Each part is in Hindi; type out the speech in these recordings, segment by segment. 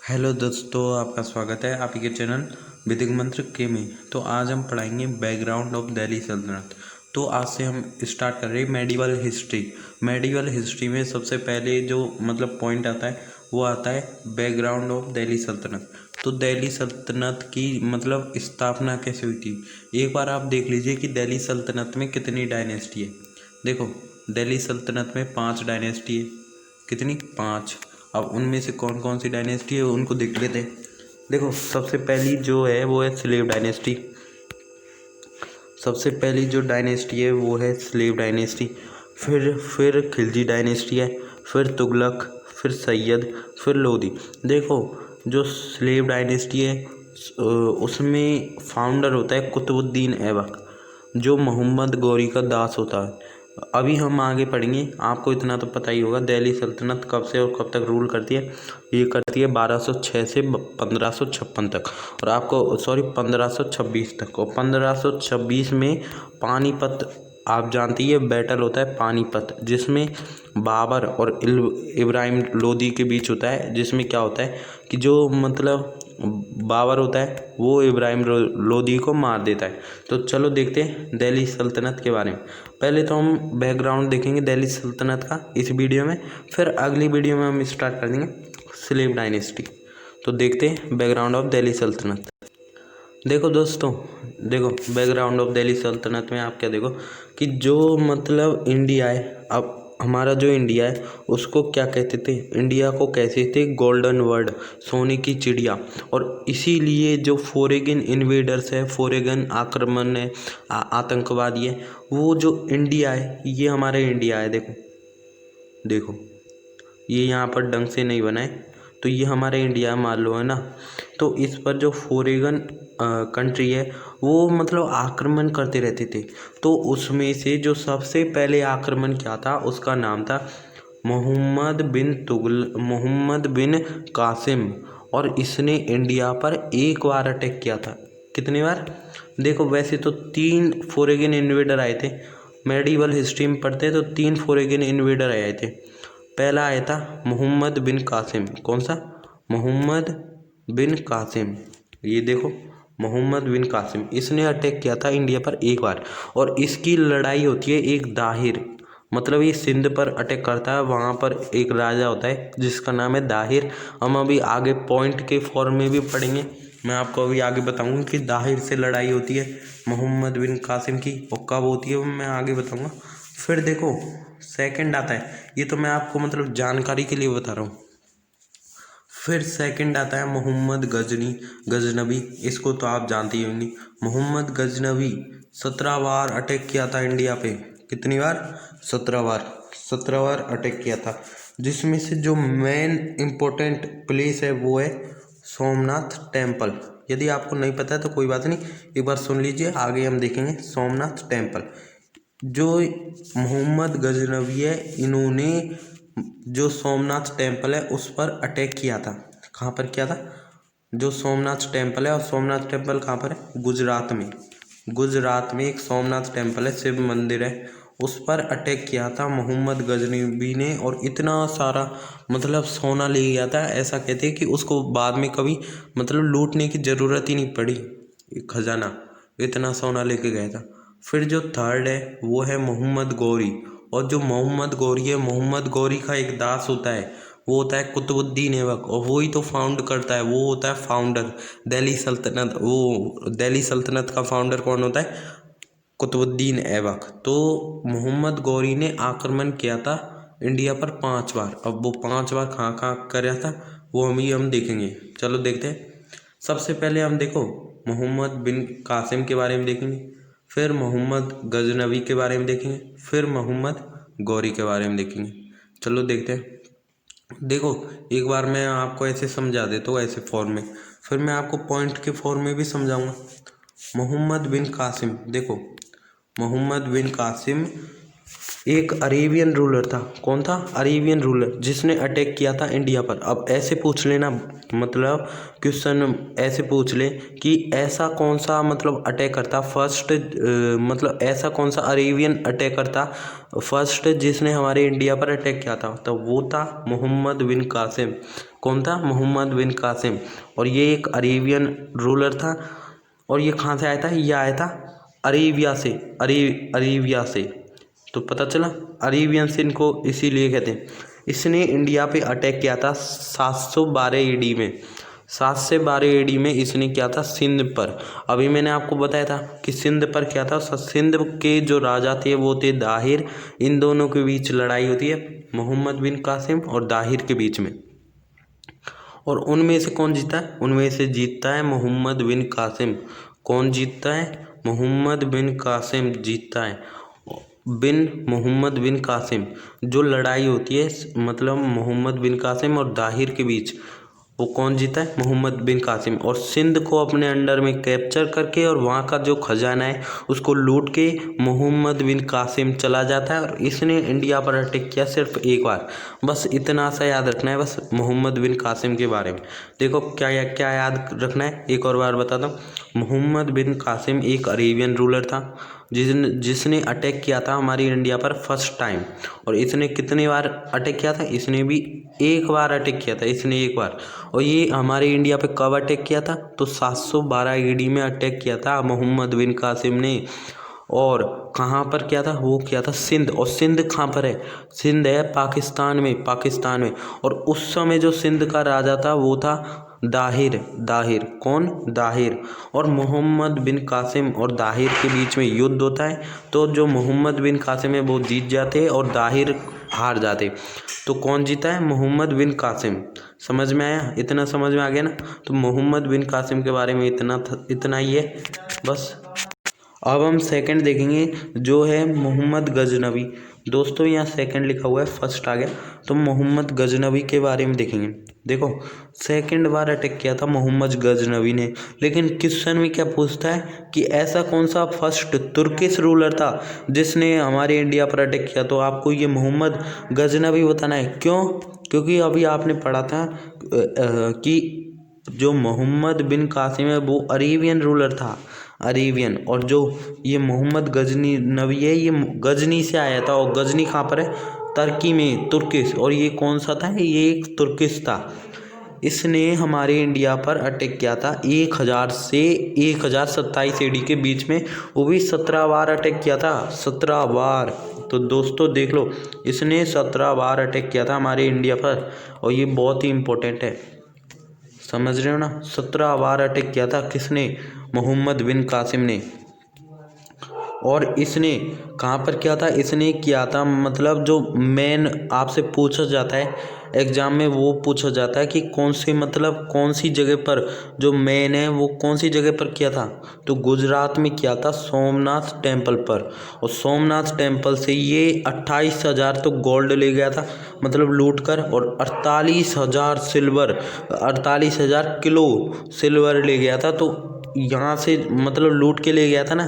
हेलो दोस्तों, आपका स्वागत है आपके चैनल वैदिक मंत्र के में। तो आज हम पढ़ाएंगे बैकग्राउंड ऑफ दिल्ली सल्तनत। तो आज से हम स्टार्ट कर रहे हैं मेडिवल हिस्ट्री। मेडिवल हिस्ट्री में सबसे पहले जो पॉइंट आता है वो आता है बैकग्राउंड ऑफ दिल्ली सल्तनत। तो दिल्ली सल्तनत की स्थापना कैसे हुई थी। एक बार आप देख लीजिए कि दिल्ली सल्तनत में कितनी डायनेस्टी है। देखो, दिल्ली सल्तनत में 5 डायनेस्टी है। कितनी? 5। अब उनमें से कौन कौन सी डायनेस्टी है उनको देख लेते हैं। देखो, सबसे पहली जो है वो है स्लेव डायनेस्टी। सबसे पहली जो डायनेस्टी है वो है स्लेव डायनेस्टी। फिर खिलजी डायनेस्टी है, फिर तुगलक, फिर सैयद, फिर लोधी। देखो, जो स्लेव डायनेस्टी है उसमें फाउंडर होता है कुतुबुद्दीन ऐबक, जो मोहम्मद गौरी का दास होता है। अभी हम आगे पढ़ेंगे। आपको इतना तो पता ही होगा दिल्ली सल्तनत कब से और कब तक रूल करती है। ये करती है 1206 से 1556 तक, और आपको 1526 तक। और 1526 में पानीपत, आप जानती है, बैटल होता है पानीपत, जिसमें बाबर और इब्राहिम लोदी के बीच होता है। जिसमें क्या होता है कि जो बाबर होता है वो इब्राहिम लोदी को मार देता है। तो चलो देखते हैं दिल्ली सल्तनत के बारे में। पहले तो हम बैकग्राउंड देखेंगे दिल्ली सल्तनत का इस वीडियो में, फिर अगली वीडियो में हम स्टार्ट कर देंगे स्लेव डायनेस्टी। तो देखते हैं बैकग्राउंड ऑफ दिल्ली सल्तनत। देखो दोस्तों, देखो बैकग्राउंड ऑफ दिल्ली सल्तनत में आप क्या देखो कि जो इंडिया है, अब हमारा जो इंडिया है उसको क्या कहते थे, इंडिया को कहते थे गोल्डन वर्ल्ड, सोने की चिड़िया। और इसीलिए जो फॉरेन इन्वेडर्स है, फॉरेन आक्रमण है, आतंकवादी है, वो जो इंडिया है ये हमारा इंडिया है। देखो देखो, ये यहाँ पर ढंग से नहीं बना है, तो ये हमारा इंडिया मान लो, है ना। तो इस पर जो फॉरेन कंट्री है वो आक्रमण करते रहते थे। तो उसमें से जो सबसे पहले आक्रमण किया था उसका नाम था मोहम्मद बिन कासिम। और इसने इंडिया पर एक बार अटैक किया था। कितनी बार? देखो, वैसे तो 3 फॉरेन इन्वेडर आए थे। मेडिवल हिस्ट्री में पढ़ते तो 3 फॉरेन इन्वेडर आए थे। पहला आया था मोहम्मद बिन कासिम। कौन सा? मोहम्मद बिन कासिम। ये देखो, मोहम्मद बिन कासिम, इसने अटैक किया था इंडिया पर एक बार। और इसकी लड़ाई होती है एक दाहिर, ये सिंध पर अटैक करता है। वहाँ पर एक राजा होता है जिसका नाम है दाहिर। हम अभी आगे पॉइंट के फॉर्म में भी पढ़ेंगे। मैं आपको अभी आगे बताऊंगा कि दाहिर से लड़ाई होती है मोहम्मद बिन कासिम की, और कब होती है वो मैं आगे बताऊंगा। फिर देखो, सेकंड आता है, ये तो मैं आपको जानकारी के लिए बता रहा हूँ। फिर सेकंड आता है मोहम्मद गजनबी। इसको तो आप जानते ही होंगे। मोहम्मद गजनबी 17 बार अटैक किया था इंडिया पे। कितनी बार? 17 बार। 17 बार अटैक किया था, जिसमें से जो मेन इम्पोर्टेंट प्लेस है वो है सोमनाथ टेम्पल। यदि आपको नहीं पता है तो कोई बात नहीं, एक बार सुन लीजिए, आगे हम देखेंगे। सोमनाथ टेम्पल, जो मोहम्मद गजनवी है, इन्होंने जो सोमनाथ टेम्पल है उस पर अटैक किया था। कहाँ पर किया था? जो सोमनाथ टेम्पल है, और सोमनाथ टेम्पल कहाँ पर है? गुजरात में। गुजरात में एक सोमनाथ टेम्पल है, शिव मंदिर है, उस पर अटैक किया था मोहम्मद गजनवी ने। और इतना सारा सोना ले गया था। ऐसा कहते हैं कि उसको बाद में कभी लूटने की ज़रूरत ही नहीं पड़ी, खजाना इतना सोना लेके गया था। फिर जो थर्ड है वो है मोहम्मद गौरी। और जो मोहम्मद गौरी है, मोहम्मद गौरी का एक दास होता है, वो होता है कुतुबुद्दीन ऐबक, और वही तो फाउंड करता है, वो होता है फाउंडर दिल्ली सल्तनत। वो दिल्ली सल्तनत का फाउंडर कौन होता है? कुतुबुद्दीन ऐबक। तो मोहम्मद गौरी ने आक्रमण किया था इंडिया पर 5 बार। अब वो 5 बार कहाँ कहाँ कराया था वो हम देखेंगे। चलो देखते हैं। सबसे पहले हम देखो मोहम्मद बिन कासिम के बारे में देखेंगे, फिर मोहम्मद गजनवी के बारे में देखेंगे, फिर मोहम्मद गौरी के बारे में देखेंगे। चलो देखते हैं। देखो, एक बार मैं आपको ऐसे समझा देता हूँ, ऐसे फॉर्म में, फिर मैं आपको पॉइंट के फॉर्म में भी समझाऊंगा। मोहम्मद बिन कासिम, देखो, मोहम्मद बिन कासिम एक अरेबियन रूलर था। कौन था? अरेबियन रूलर, जिसने अटैक किया था इंडिया पर। अब ऐसे पूछ लेना, क्वेश्चन ऐसे पूछ ले कि ऐसा कौन सा अटैकर था फर्स्ट, ऐसा कौन सा अरेबियन अटैकर था फर्स्ट जिसने हमारे इंडिया पर अटैक किया था तो वो था मोहम्मद बिन कासिम। कौन था? मोहम्मद बिन कासिम। और ये एक अरेबियन रूलर था। और ये कहाँ से आया था? ये आया था अरेबिया से, अरेबिया से। तो पता चला, अरेबियंस इनको इसीलिए कहते हैं। इसने इंडिया पे अटैक किया था 712 AD में। 712 AD में इसने किया था सिंध पर। अभी मैंने आपको बताया था कि सिंध पर क्या था। सिंध के जो राजा थे वो थे दाहिर। इन दोनों के बीच लड़ाई होती है, मोहम्मद बिन कासिम और दाहिर के बीच में। और उनमें से कौन जीता है? उनमें से जीतता है मोहम्मद बिन कासिम। कौन जीतता है? मोहम्मद बिन कासिम जीतता है। मोहम्मद बिन कासिम। जो लड़ाई होती है मतलब मोहम्मद बिन कासिम और दाहिर के बीच, वो कौन जीता है? मोहम्मद बिन कासिम। और सिंध को अपने अंडर में कैप्चर करके और वहाँ का जो खजाना है उसको लूट के मोहम्मद बिन कासिम चला जाता है। और इसने इंडिया पर अटैक किया सिर्फ एक बार। बस इतना सा याद रखना है बस मोहम्मद बिन कासिम के बारे में। देखो क्या क्या याद रखना है, एक और बार बताता हूँ। मोहम्मद बिन कासिम एक अरेबियन रूलर था जिसने अटैक किया था हमारी इंडिया पर फर्स्ट टाइम। और इसने कितनी बार अटैक किया था? इसने भी एक बार अटैक किया था, इसने एक बार। और ये हमारे इंडिया पे कब अटैक किया था? तो 712 AD में अटैक किया था मोहम्मद बिन कासिम ने। और कहाँ पर किया था? वो किया था सिंध। और सिंध कहाँ पर है? सिंध है पाकिस्तान में, पाकिस्तान में। और उस समय जो सिंध का राजा था वो था दाहिर। दाहिर कौन? दाहिर। और मोहम्मद बिन कासिम और दाहिर के बीच में युद्ध होता है। तो जो मोहम्मद बिन कासिम है वो जीत जाते और दाहिर हार जाते। तो कौन जीता है? मोहम्मद बिन कासिम। समझ में आया? इतना समझ में आ गया ना? तो मोहम्मद बिन कासिम के बारे में इतना ही है बस। अब हम सेकंड देखेंगे जो है मोहम्मद गजनवी। दोस्तों यहाँ सेकंड लिखा हुआ है, फर्स्ट आ गया। तो मोहम्मद गजनवी के बारे में देखेंगे। देखो सेकंड बार अटैक किया था मोहम्मद गजनवी ने। लेकिन क्वेश्चन में क्या पूछता है कि ऐसा कौन सा फर्स्ट तुर्किश रूलर था जिसने हमारे इंडिया पर अटैक किया? तो आपको ये मोहम्मद गजनवी बताना है। क्यों? क्योंकि अभी आपने पढ़ा था कि जो मोहम्मद बिन कासिम है वो अरेबियन रूलर था, अरेबियन। और जो ये मोहम्मद गजनी नबी है ये गजनी से आया था। और गजनी कहाँ पर है? तुर्की में, तुर्किश। और ये कौन सा था? ये एक तुर्किश था। इसने हमारे इंडिया पर अटैक किया था 1000 से 1027 AD के बीच में। वो भी 17 बार अटैक किया था, 17 बार। तो दोस्तों देख लो, इसने 17 बार अटैक किया था हमारे इंडिया पर। और ये बहुत ही इम्पोर्टेंट है, समझ रहे हो ना? 17 बार अटैक किया था किसने? मोहम्मद बिन कासिम ने। और इसने कहाँ पर किया था? इसने किया था मतलब जो मेन आपसे पूछा जाता है एग्जाम में, वो पूछा जाता है कि कौन सी मतलब कौन सी जगह पर जो मेन है वो कौन सी जगह पर किया था? तो गुजरात में किया था, सोमनाथ टेम्पल पर। और सोमनाथ टेम्पल से ये 28,000 तो गोल्ड ले गया था मतलब लूट कर। और 48,000 सिल्वर, 48,000 किलो सिल्वर ले गया था। तो यहाँ से मतलब लूट के ले गया था ना,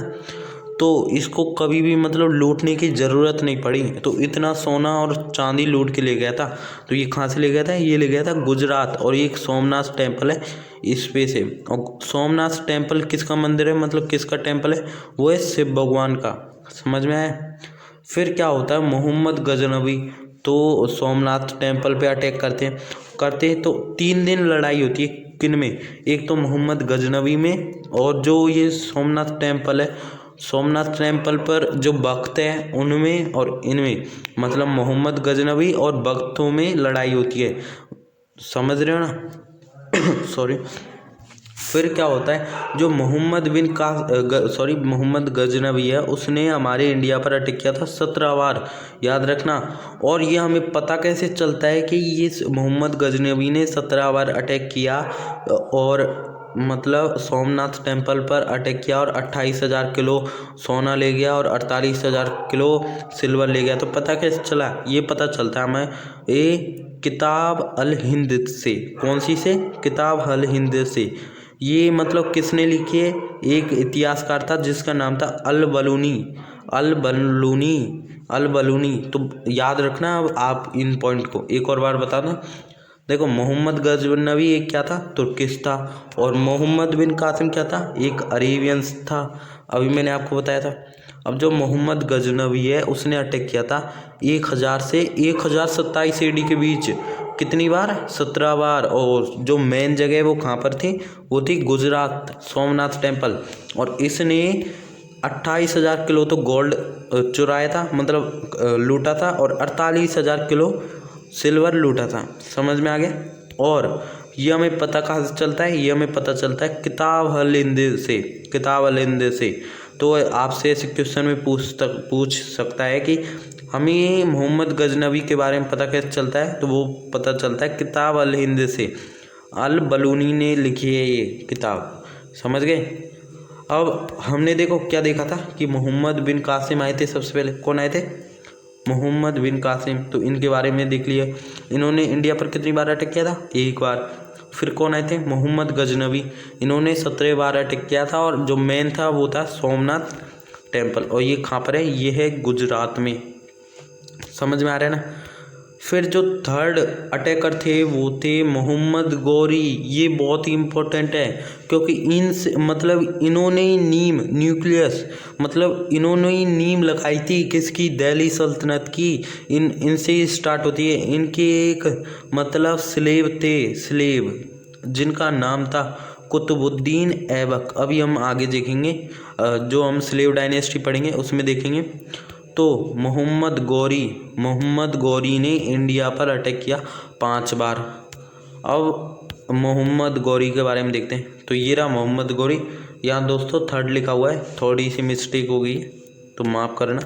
तो इसको कभी भी मतलब लूटने की ज़रूरत नहीं पड़ी। तो इतना सोना और चांदी लूट के ले गया था। तो ये कहाँ से ले गया था? ये ले गया था गुजरात। और ये एक सोमनाथ टेम्पल है इस पे से। और सोमनाथ टेम्पल किसका मंदिर है मतलब किसका टेम्पल है? वो है शिव भगवान का। समझ में आया? फिर क्या होता है? मोहम्मद गजनवी तो सोमनाथ टेम्पल पे अटैक करते हैं। तो 3 दिन लड़ाई होती है। किन में? एक तो मोहम्मद गजनवी में, और जो ये सोमनाथ टेम्पल है, सोमनाथ टेम्पल पर जो भक्त हैं उनमें और इनमें, मतलब मोहम्मद गजनवी और भक्तों में लड़ाई होती है। समझ रहे हो ना? सॉरी। फिर क्या होता है? जो मोहम्मद मोहम्मद गजनवी है उसने हमारे इंडिया पर अटैक किया था 17 बार, याद रखना। और ये हमें पता कैसे चलता है कि ये मोहम्मद गजनवी ने 17 बार अटैक किया और मतलब सोमनाथ टेम्पल पर अटैक किया और 28,000 किलो सोना ले गया और 48,000 किलो सिल्वर ले गया? तो पता कैसे चला? ये पता चलता है हमें ये किताब अल हिंद से। कौन सी से? किताब अल हिंद से। ये मतलब किसने लिखी है? एक इतिहासकार था जिसका नाम था अल बलूनी। अल बलूनी, अल बलूनी। तो याद रखना अब आप इन पॉइंट को। एक और बार बता दूं, देखो मोहम्मद गजनवी एक क्या था? तुर्किश था। और मोहम्मद बिन कासिम क्या था? एक अरेबियंस था। अभी मैंने आपको बताया था। अब जो मोहम्मद गजनवी है उसने अटैक किया था 1000 से 1027 AD के बीच। कितनी बार? 17 बार। और जो मेन जगह वो कहाँ पर थी? वो थी गुजरात, सोमनाथ टेम्पल। और इसने 28,000 किलो तो गोल्ड चुराया था, मतलब लूटा था, और 48,000 किलो सिल्वर लूटा था। समझ में आ गया। और ये हमें पता कहाँ से चलता है? ये हमें पता चलता है किताब अल हिंद से। किताब अल हिंद से। तो आपसे ऐसे क्वेश्चन में पूछ सकता है कि हमें मोहम्मद गजनवी के बारे में पता कैसे चलता है? तो वो पता चलता है किताब अल हिंद से। अल बलूनी ने लिखी है ये किताब। समझ गए। अब हमने देखो क्या देखा था कि मोहम्मद बिन कासिम आए थे सबसे पहले। कौन आए थे? मोहम्मद बिन कासिम। तो इनके बारे में देख लिया। इन्होंने इंडिया पर कितनी बार अटैक किया था? 1 बार। फिर कौन आए थे? मोहम्मद गजनवी। इन्होंने 17 बार अटैक किया था, और जो मेन था वो था सोमनाथ टेम्पल। और ये कहाँ पर है? ये है गुजरात में। समझ में आ रहा है ना। फिर जो थर्ड अटैकर थे वो थे मोहम्मद गौरी। ये बहुत ही इम्पोर्टेंट है, क्योंकि मतलब इन्होंने ही न्यूक्लियस, मतलब इन्होंने ही नींव लगाई थी किसकी? दिल्ली सल्तनत की। इनसे ही स्टार्ट होती है। इनके एक मतलब स्लेव थे, स्लेव, जिनका नाम था कुतुबुद्दीन ऐबक। अभी हम आगे देखेंगे, जो हम स्लेव डायनेस्टी पढ़ेंगे उसमें देखेंगे। तो मोहम्मद गौरी ने इंडिया पर अटैक किया 5 बार। अब मोहम्मद गौरी के बारे में देखते हैं। तो ये रहा मोहम्मद गौरी। यहाँ दोस्तों थर्ड लिखा हुआ है, थोड़ी सी मिस्टेक हो गई है तो माफ़ करना।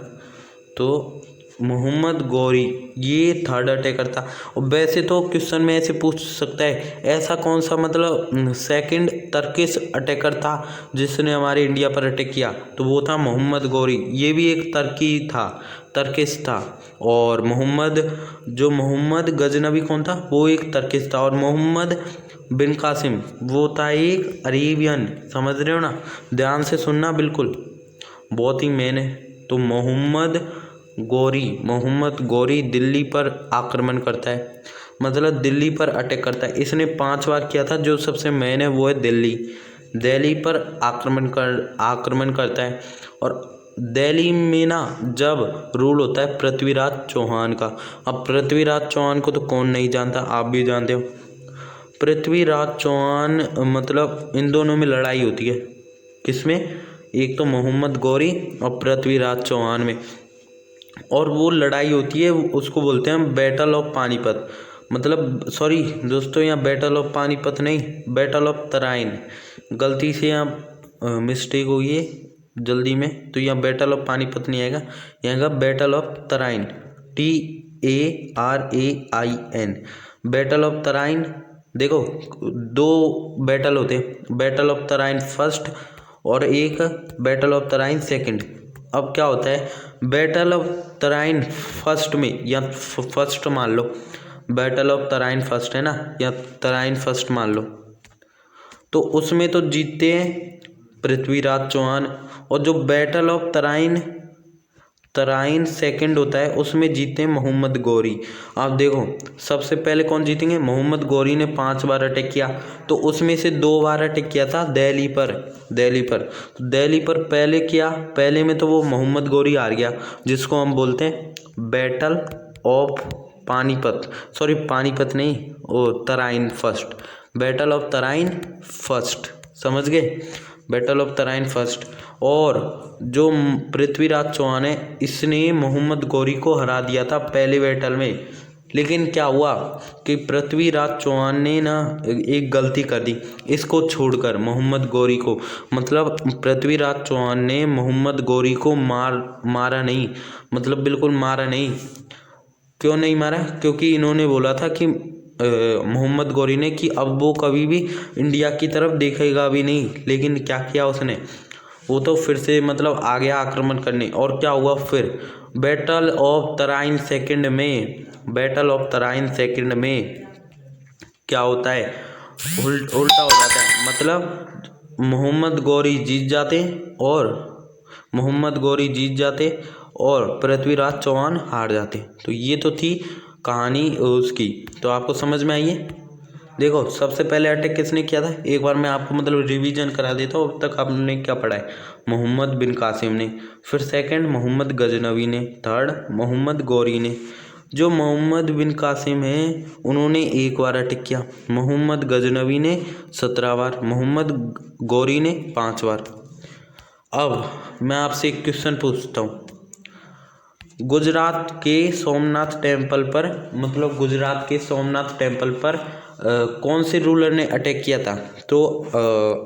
तो मोहम्मद गौरी ये थर्ड अटैकर था। और वैसे तो क्वेश्चन में ऐसे पूछ सकता है, ऐसा कौन सा मतलब सेकंड टर्किश अटैकर था जिसने हमारे इंडिया पर अटैक किया? तो वो था मोहम्मद गौरी। ये भी एक टर्किश था। और मोहम्मद गजनवी कौन था? वो एक टर्किश था। और मोहम्मद बिन कासिम वो था एक अरेबियन। समझ रहे हो ना? ध्यान से सुनना, बिल्कुल बहुत ही मेन है। तो मोहम्मद गौरी दिल्ली पर आक्रमण करता है, मतलब दिल्ली पर अटैक करता है। इसने 5 बार किया था। जो सबसे मेन है वो है दिल्ली पर आक्रमण करता है। और दिल्ली में ना जब रूल होता है पृथ्वीराज चौहान का। अब पृथ्वीराज चौहान को तो कौन नहीं जानता, आप भी जानते हो। पृथ्वीराज चौहान मतलब इन दोनों में लड़ाई होती है। किसमें? एक तो मोहम्मद गौरी और पृथ्वीराज चौहान में। और वो लड़ाई होती है, उसको बोलते हैं बैटल ऑफ पानीपत। मतलब सॉरी दोस्तों, यहाँ बैटल ऑफ पानीपत नहीं, बैटल ऑफ तराइन। गलती से यहाँ मिस्टेक हुई है जल्दी में, तो यहाँ बैटल ऑफ पानीपत नहीं आएगा, यहाँ का battle of Tarain, TARAIN। Battle of Tarain. देखो 2 बैटल होते हैं, बैटल ऑफ तराइन फर्स्ट और एक बैटल ऑफ तराइन सेकंड। अब क्या होता है, बैटल ऑफ तराइन फर्स्ट में, या फर्स्ट मान लो, बैटल ऑफ तराइन फर्स्ट है ना, या तराइन फर्स्ट मान लो, तो उसमें तो जीतते हैं पृथ्वीराज चौहान। और जो बैटल ऑफ तराइन सेकंड होता है उसमें जीते हैं मोहम्मद गौरी। आप देखो सबसे पहले कौन जीतेंगे? मोहम्मद गौरी ने 5 बार अटैक किया, तो उसमें से 2 बार अटैक किया था दिल्ली पर। दिल्ली पर पहले किया, पहले में तो वो मोहम्मद गौरी हार गया, जिसको हम बोलते हैं battle of Panipat. Sorry Panipat नहीं, वो Tarain first, battle of Tarain first. समझ गए? Battle of Tarain first. और जो पृथ्वीराज चौहान है, इसने मोहम्मद गौरी को हरा दिया था पहले बैटल में। लेकिन क्या हुआ कि पृथ्वीराज चौहान ने ना एक गलती कर दी, इसको छोड़कर मोहम्मद गौरी को, मतलब पृथ्वीराज चौहान ने मोहम्मद गौरी को मारा नहीं, मतलब बिल्कुल मारा नहीं। क्यों नहीं मारा? क्योंकि इन्होंने बोला था कि मोहम्मद गौरी ने कि अब वो कभी भी इंडिया की तरफ देखेगा भी नहीं। लेकिन क्या किया उसने? वो तो फिर से मतलब आ गया आक्रमण करने। और क्या हुआ फिर? बैटल ऑफ तराइन सेकंड में क्या होता है? उल्टा हो जाता है, मतलब मोहम्मद गौरी जीत जाते और पृथ्वीराज चौहान हार जाते। तो ये तो थी कहानी उसकी। तो आपको समझ में आई है? देखो सबसे पहले अटैक किसने किया था, एक बार मैं आपको मतलब रिवीजन करा देता हूँ अब तक आपने क्या पढ़ा है। मोहम्मद बिन कासिम ने, फिर सेकंड मोहम्मद गजनवी ने, थर्ड मोहम्मद गौरी ने। जो मोहम्मद बिन कासिम हैं उन्होंने एक बार अटैक किया, मोहम्मद गजनवी ने 17 बार, मोहम्मद गौरी ने 5 बार। अब मैं आपसे एक क्वेश्चन पूछता हूँ, गुजरात के सोमनाथ टेम्पल पर मतलब गुजरात के सोमनाथ टेम्पल पर कौन से रूलर ने अटैक किया था? तो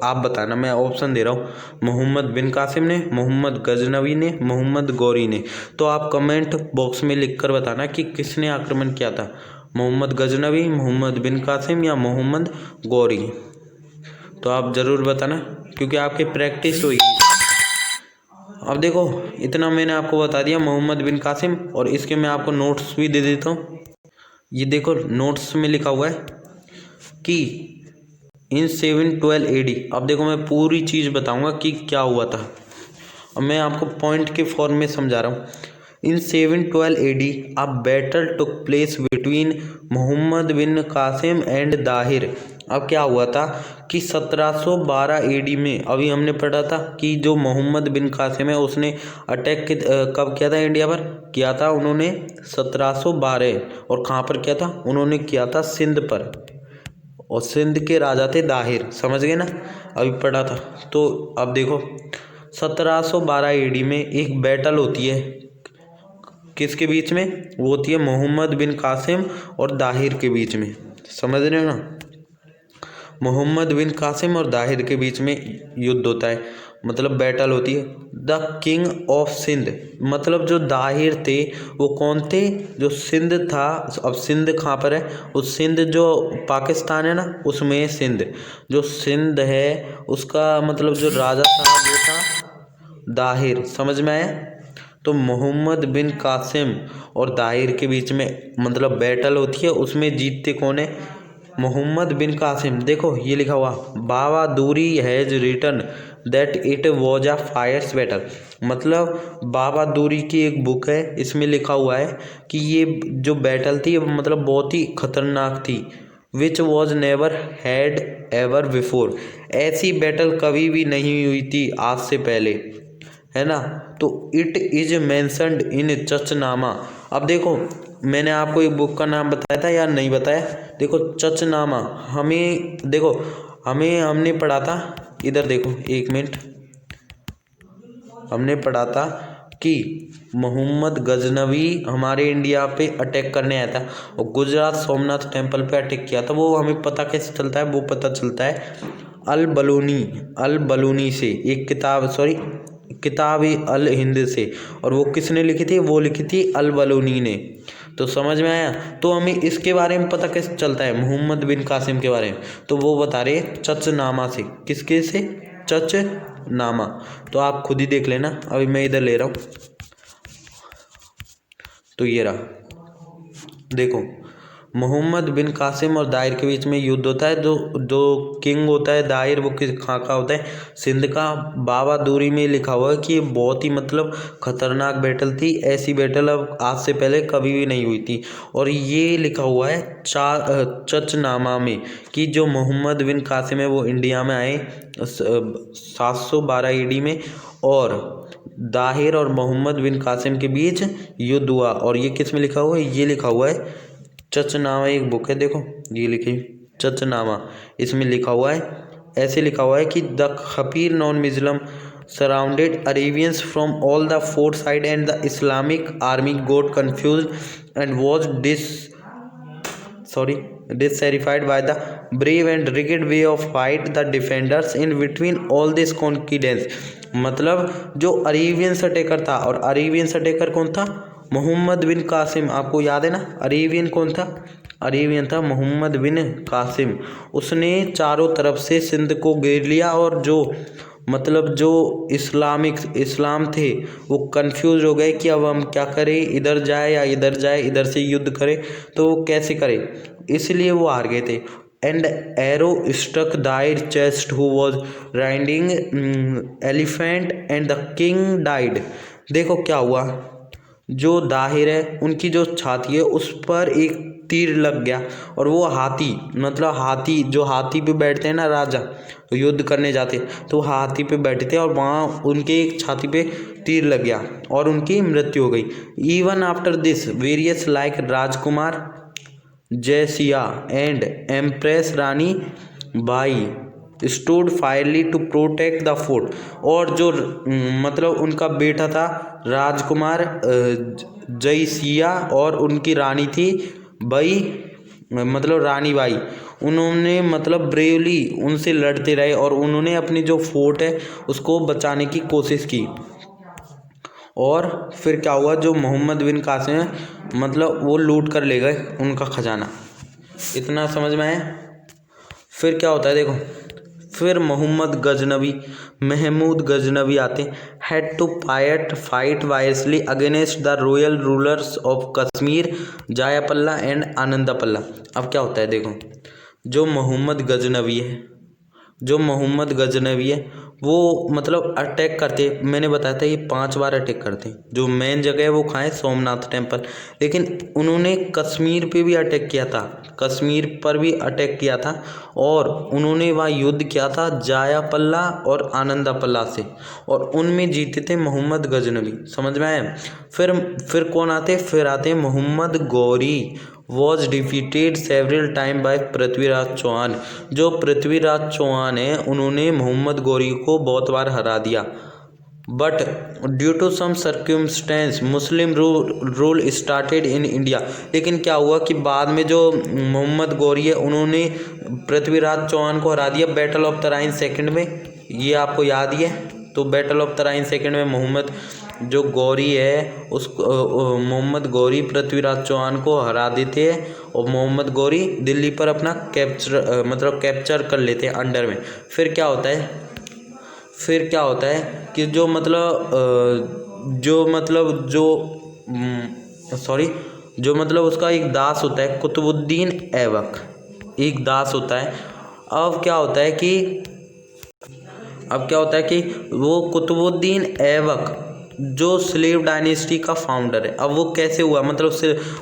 आप बताना, मैं ऑप्शन दे रहा हूँ, मोहम्मद बिन कासिम ने, मोहम्मद गजनवी ने, मोहम्मद गौरी ने। तो आप कमेंट बॉक्स में लिखकर बताना कि किसने आक्रमण किया था, मोहम्मद गजनवी, मोहम्मद बिन कासिम या मोहम्मद गौरी। तो आप ज़रूर बताना क्योंकि आपकी प्रैक्टिस हुई। अब देखो इतना मैंने आपको बता दिया मोहम्मद बिन कासिम, और इसके मैं आपको नोट्स भी दे देता हूँ। ये देखो नोट्स में लिखा हुआ है कि इन 712 AD। अब देखो मैं पूरी चीज़ बताऊंगा कि क्या हुआ था। अब मैं आपको पॉइंट के फॉर्म में समझा रहा हूँ। In 712 AD a battle took place between Muhammad bin Qasim and Dahir. अब क्या हुआ था कि 1712 AD में, अभी हमने पढ़ा था कि जो मोहम्मद बिन कासिम है उसने अटैक कब किया था इंडिया पर, किया था उन्होंने 1712। और कहाँ पर किया था, उन्होंने किया था सिंध पर, और सिंध के राजा थे दाहिर। समझ गए ना, अभी पढ़ा था। तो अब देखो 1712 AD में एक बैटल होती है, किसके बीच में, वो होती है मोहम्मद बिन कासिम और दाहिर के बीच में। समझ रहे हो ना, मोहम्मद बिन कासिम और दाहिर के बीच में युद्ध होता है, मतलब बैटल होती है। द किंग ऑफ सिंध, मतलब जो दाहिर थे वो कौन थे, जो सिंध था। अब सिंध कहाँ पर है, उस सिंध जो पाकिस्तान है ना उसमें सिंध, जो सिंध है उसका मतलब जो राजा था वो था दाहिर। समझ में आया। तो मोहम्मद बिन कासिम और दाहिर के बीच में मतलब बैटल होती है, उसमें जीतते कौन है, मोहम्मद बिन कासिम। देखो ये लिखा हुआ, Baba Duri has written that it was a fierce battle. मतलब बाबा दूरी की एक बुक है, इसमें लिखा हुआ है कि ये जो बैटल थी मतलब बहुत ही खतरनाक थी। Which was never had ever before, ऐसी बैटल कभी भी नहीं हुई थी आज से पहले, है ना। तो it is mentioned in Chachnama. अब देखो मैंने आपको एक बुक का नाम बताया था या नहीं बताया, देखो चचनामा। हमें देखो हमने पढ़ा था, इधर देखो एक मिनट, हमने पढ़ा था कि मोहम्मद गजनवी हमारे इंडिया पे अटैक करने आया था और गुजरात सोमनाथ टेम्पल पे अटैक किया था। वो हमें पता कैसे चलता है, वो पता चलता है अल बलूनी से, एक किताब, सॉरी किताब अल हिंद से। और वो किसने लिखी थी, वो लिखी थी अल बलूनी ने। तो समझ में आया। तो हमें इसके बारे में पता कैसे चलता है, मोहम्मद बिन कासिम के बारे में, तो वो बता रहे चचनामा से। किसके से, चचनामा। तो आप खुद ही देख लेना, अभी मैं इधर ले रहा हूँ। तो ये रहा, देखो मोहम्मद बिन कासिम और दाहिर के बीच में युद्ध होता है। जो किंग होता है दाहिर, वो किस कहाँ का होता है, सिंध का। बाबा दूरी में लिखा हुआ है कि ये बहुत ही मतलब खतरनाक बैटल थी, ऐसी बैटल अब आज से पहले कभी भी नहीं हुई थी। और ये लिखा हुआ है चचनामा में कि जो मोहम्मद बिन कासिम है वो इंडिया में आए 712 AD में, और दाहिर और मोहम्मद बिन कासिम के बीच युद्ध हुआ। और ये किस में लिखा हुआ है, ये लिखा हुआ है चचनामा, एक बुक है देखो ये लिखी चचनामा, इसमें लिखा हुआ है, ऐसे लिखा हुआ है कि द खपीर non Muslim surrounded Arabians from all the four side and the Islamic army got confuse and was dissatisfied by the brave and rigid way of fight the defenders in between all this confidence। मतलब जो अरेबियन अटैकर था, और अरेबियन अटैकर कौन था, मोहम्मद बिन कासिम। आपको याद है ना, अरेबियन कौन था, अरेबियन था मोहम्मद बिन कासिम। उसने चारों तरफ से सिंध को घेर लिया, और जो मतलब जो इस्लाम थे वो कंफ्यूज हो गए कि अब हम क्या करें, इधर जाए या इधर जाए, इधर से युद्ध करें तो वो कैसे करें, इसलिए वो हार गए थे। एंड एरो स्ट्रक दायर chest who was riding elephant and the king died. देखो क्या हुआ, जो दाहिर है उनकी जो छाती है उस पर एक तीर लग गया और वो हाथी, मतलब हाथी, जो हाथी पे बैठते हैं ना राजा, युद्ध करने जाते तो हाथी पे बैठे थे और वहाँ उनके एक छाती पे तीर लग गया और उनकी मृत्यु हो गई। Even after this warriors like Rajkumar Jaisiya and empress Rani Bai stood fiercely to protect the fort. और जो मतलब उनका बेटा था राजकुमार जयसिया और उनकी रानी थी बाई, मतलब रानी बाई, उन्होंने मतलब ब्रेवली उनसे लड़ते रहे और उन्होंने अपनी जो फोर्ट है उसको बचाने की कोशिश की। और फिर क्या हुआ, जो मोहम्मद बिन कासिम है मतलब वो लूट कर ले गए उनका खजाना। इतना समझ में आया। फिर क्या होता है देखो, फिर महमूद गजनवी आते, had to fight wisely against the royal rulers of Kashmir Jayapala and Anandapala. अब क्या होता है देखो, जो मोहम्मद गजनवी है वो मतलब अटैक करते, मैंने बताया था ये 5 बार अटैक करते हैं। जो मेन जगह है वो कहाँ है, सोमनाथ टेम्पल, लेकिन उन्होंने कश्मीर पे भी अटैक किया था, कश्मीर पर भी अटैक किया था और उन्होंने वहाँ युद्ध किया था जायापल्ला और आनंदापल्ला से और उनमें जीते थे मोहम्मद गजनवी। समझ में आया। फिर कौन आते, फिर आते Mohammad Ghori was defeated several time by Prithviraj Chauhan. जो पृथ्वीराज चौहान है उन्होंने मोहम्मद गौरी को बहुत बार हरा दिया। But due to some circumstance Muslim rule started in India. लेकिन क्या हुआ कि बाद में जो मोहम्मद गौरी है उन्होंने पृथ्वीराज चौहान को हरा दिया बैटल ऑफ तराइन सेकंड में, ये आपको याद ही है। तो बैटल ऑफ तराइन सेकंड में मोहम्मद जो गौरी है उस मोहम्मद गौरी पृथ्वीराज चौहान को हरा देते हैं और मोहम्मद गौरी दिल्ली पर अपना कैप्चर कर लेते हैं अंडर में। फिर क्या होता है कि जो उसका एक दास होता है कुतुबुद्दीन ऐबक, एक दास होता है। अब क्या होता है कि वो कुतुबुद्दीन ऐबक जो स्लेव डायनेस्टी का फाउंडर है, अब वो कैसे हुआ, मतलब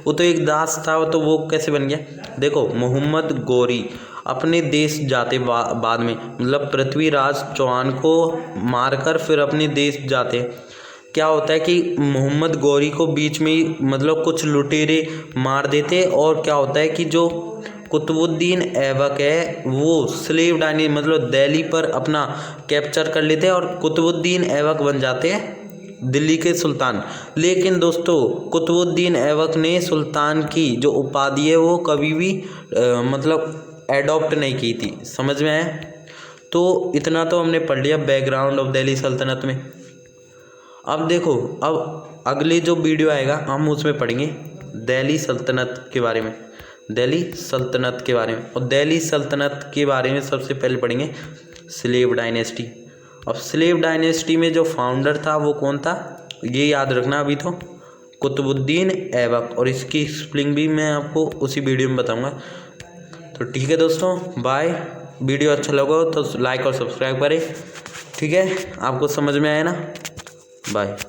वो तो एक दास था तो वो कैसे बन गया। देखो मोहम्मद गौरी अपने देश जाते बाद में, मतलब पृथ्वीराज चौहान को मारकर फिर अपने देश जाते। क्या होता है कि मोहम्मद गौरी को बीच में ही मतलब कुछ लुटेरे मार देते और क्या होता है कि जो कुतुबुद्दीन ऐबक है वो स्लेव डायनेस्टी मतलब दिल्ली पर अपना कैप्चर कर लेते हैं और कुतुबुद्दीन ऐबक बन जाते हैं दिल्ली के सुल्तान। लेकिन दोस्तों कुतुबुद्दीन ऐबक ने सुल्तान की जो उपाधि है वो कभी भी मतलब एडॉप्ट नहीं की थी। समझ में आया। तो इतना तो हमने पढ़ लिया बैकग्राउंड ऑफ दिल्ली सल्तनत में। अब देखो, अब अगले जो वीडियो आएगा हम उसमें पढ़ेंगे दिल्ली सल्तनत के बारे में, और दिल्ली सल्तनत के बारे में सबसे पहले पढ़ेंगे स्लेव डायनेस्टी। अब स्लेव डायनेस्टी में जो फाउंडर था वो कौन था, ये याद रखना अभी तो, कुतुबुद्दीन ऐबक, और इसकी स्पेलिंग भी मैं आपको उसी वीडियो में बताऊंगा। तो ठीक है दोस्तों, बाय। वीडियो अच्छा लगा तो लाइक और सब्सक्राइब करें। ठीक है, आपको समझ में आया ना। बाय।